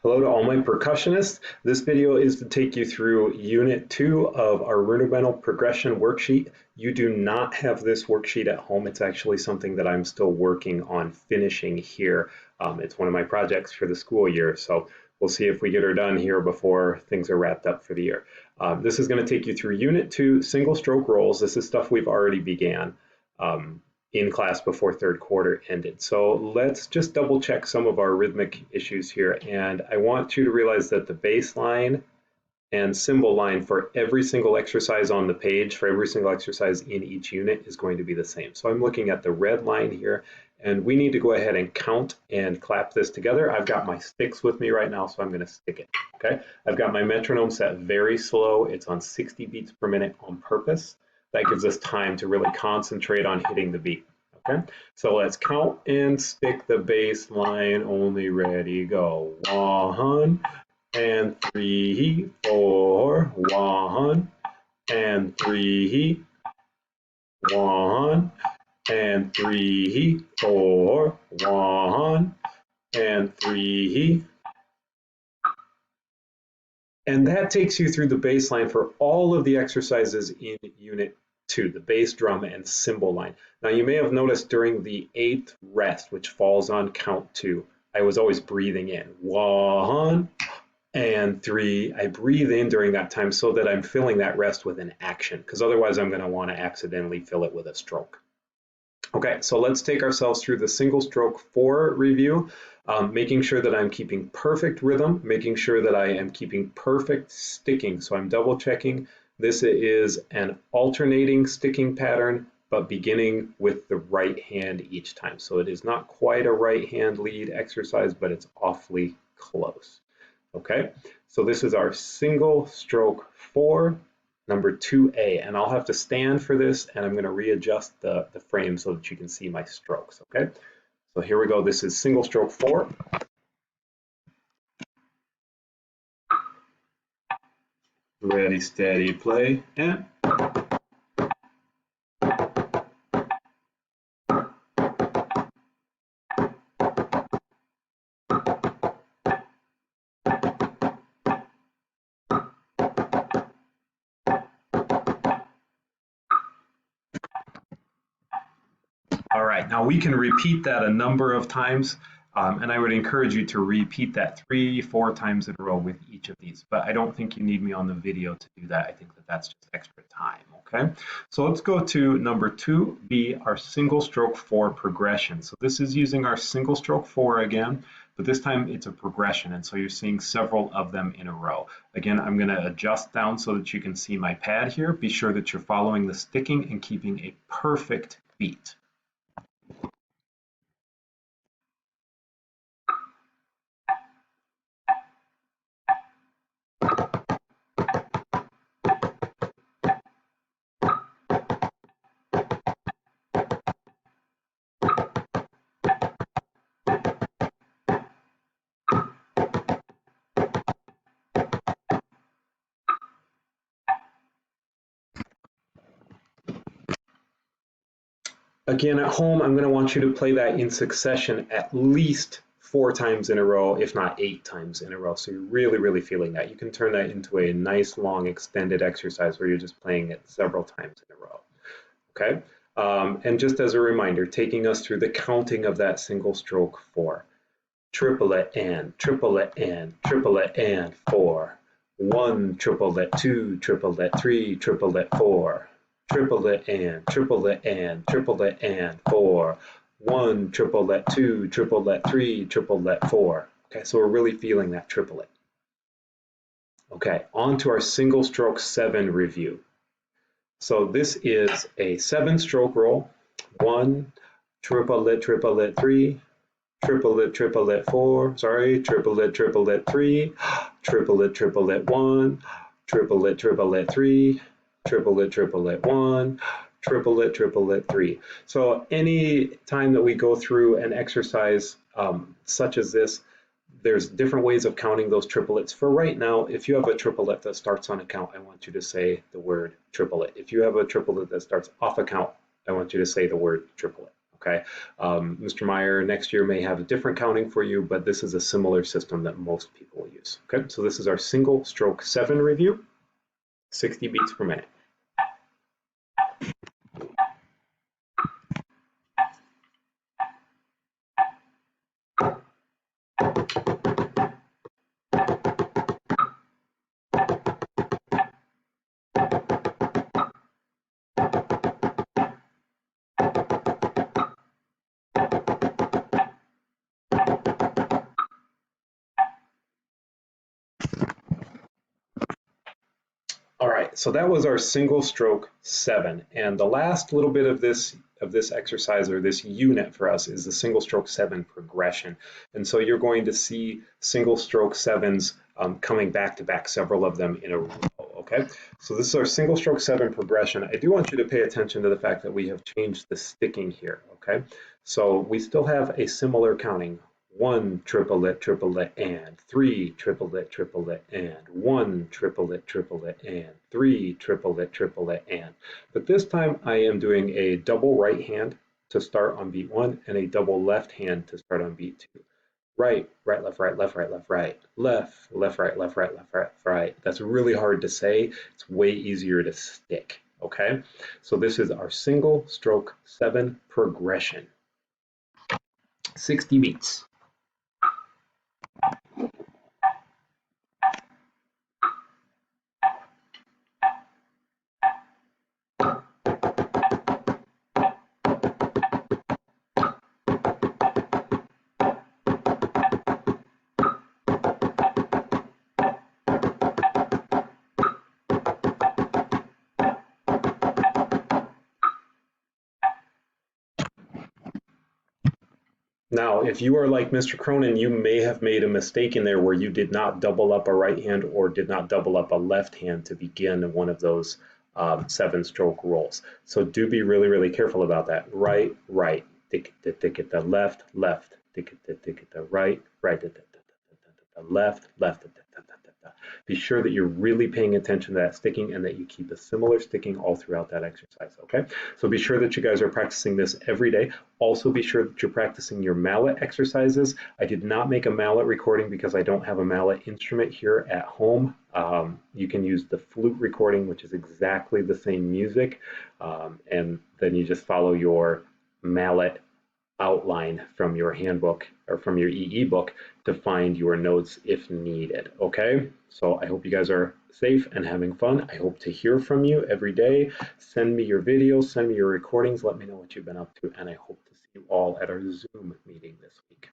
Hello to all my percussionists. This video is to take you through Unit 2 of our rudimental progression worksheet. You do not have this worksheet at home. It's actually something that I'm still working on finishing here. It's one of my projects for the school year, so we'll see if we get her done here before things are wrapped up for the year. This is going to take you through Unit 2 single stroke rolls. This is stuff we've already began in class before third quarter ended. So let's just double check some of our rhythmic issues here. And I want you to realize that the bass line and cymbal line for every single exercise on the page, for every single exercise in each unit is going to be the same. So I'm looking at the red line here, and we need to go ahead and count and clap this together. I've got my sticks with me right now, so I'm going to stick it. Okay, I've got my metronome set very slow. It's on 60 beats per minute on purpose. That gives us time to really concentrate on hitting the beat. Okay, so let's count and stick the bass line. Only, ready, go. 1 and 3, 4. 1 and 3. 1 and 3, 4. 1 and 3. And that takes you through the bass line for all of the exercises in Unit 2, the bass drum and cymbal line. Now you may have noticed during the 8th rest, which falls on count 2, I was always breathing in. 1 and 3. I breathe in during that time so that I'm filling that rest with an action, because otherwise I'm going to want to accidentally fill it with a stroke. Okay, so let's take ourselves through the single stroke 4 review, making sure that I'm keeping perfect rhythm, making sure that I am keeping perfect sticking. So I'm double checking. This is an alternating sticking pattern, but beginning with the right hand each time. So it is not quite a right hand lead exercise, but it's awfully close. Okay, so this is our single stroke 4. Number 2A, and I'll have to stand for this, and I'm going to readjust the frame so that you can see my strokes, okay? So here we go. This is single stroke 4. Ready, steady, play, and... All right, now we can repeat that a number of times, and I would encourage you to repeat that 3, 4 times in a row with each of these, but I don't think you need me on the video to do that. I think that that's just extra time, okay? So let's go to number 2B, our single stroke 4 progression. So this is using our single stroke 4 again, but this time it's a progression, and so you're seeing several of them in a row. Again, I'm going to adjust down so that you can see my pad here. Be sure that you're following the sticking and keeping a perfect beat. Again, at home, I'm going to want you to play that in succession at least 4 times in a row, if not 8 times in a row. So you're really, really feeling that. You can turn that into a nice, long, extended exercise where you're just playing it several times in a row. Okay? And just as a reminder, taking us through the counting of that single stroke 4. Triplet and, triplet and, triplet and 4. 1 triplet, 2 triplet, 3 triplet, 4. Triplet and, triplet and, triplet and 4. 1 triplet, 2 triplet, 3 triplet, 4. Okay, so we're really feeling that triplet. Okay, on to our single stroke 7 review. So this is a 7-stroke roll. 1 triplet, triplet, 3. Triplet, triplet, 4. Sorry, triplet, triplet, 3. Triplet, triplet, 1. Triplet, triplet, 3. Triplet, triplet, 1, triplet, triplet, 3. So any time that we go through an exercise such as this, there's different ways of counting those triplets. For right now, if you have a triplet that starts on a count, I want you to say the word triplet. If you have a triplet that starts off a count, I want you to say the word triplet. Okay, Mr. Meyer next year may have a different counting for you, but this is a similar system that most people use. Okay, so this is our single stroke 7 review, 60 beats per minute. All right, so that was our single stroke 7. And the last little bit of this exercise or this unit for us is the single stroke 7 progression. And so you're going to see single stroke 7s coming back to back, several of them in a row. Okay, so this is our single stroke 7 progression. I do want you to pay attention to the fact that we have changed the sticking here. Okay, so we still have a similar counting. 1 triplet, and 3 triplet, and 1 triplet, and 3 triplet, and. But this time I am doing a double right hand to start on beat 1 and a double left hand to start on beat 2. Right, right, left, right, left, right, left, right, left, left, right, left, right, left, right, right. That's really hard to say. It's way easier to stick, okay? So this is our single stroke 7 progression. 60 beats. Now, if you are like Mr. Cronin, you may have made a mistake in there where you did not double up a right hand or did not double up a left hand to begin one of those 7-stroke rolls. So do be really, really careful about that. Right, right, tick it, the left, left, tick it, the right, right, the left, left. Be sure that you're really paying attention to that sticking and that you keep a similar sticking all throughout that exercise, okay? So be sure that you guys are practicing this every day. Also be sure that you're practicing your mallet exercises. I did not make a mallet recording because I don't have a mallet instrument here at home. You can use the flute recording, which is exactly the same music, and then you just follow your mallet outline from your handbook or from your EE book to find your notes if needed. Okay, so I hope you guys are safe and having fun. I hope to hear from you every day. Send me your videos, send me your recordings, let me know what you've been up to, and I hope to see you all at our Zoom meeting this week.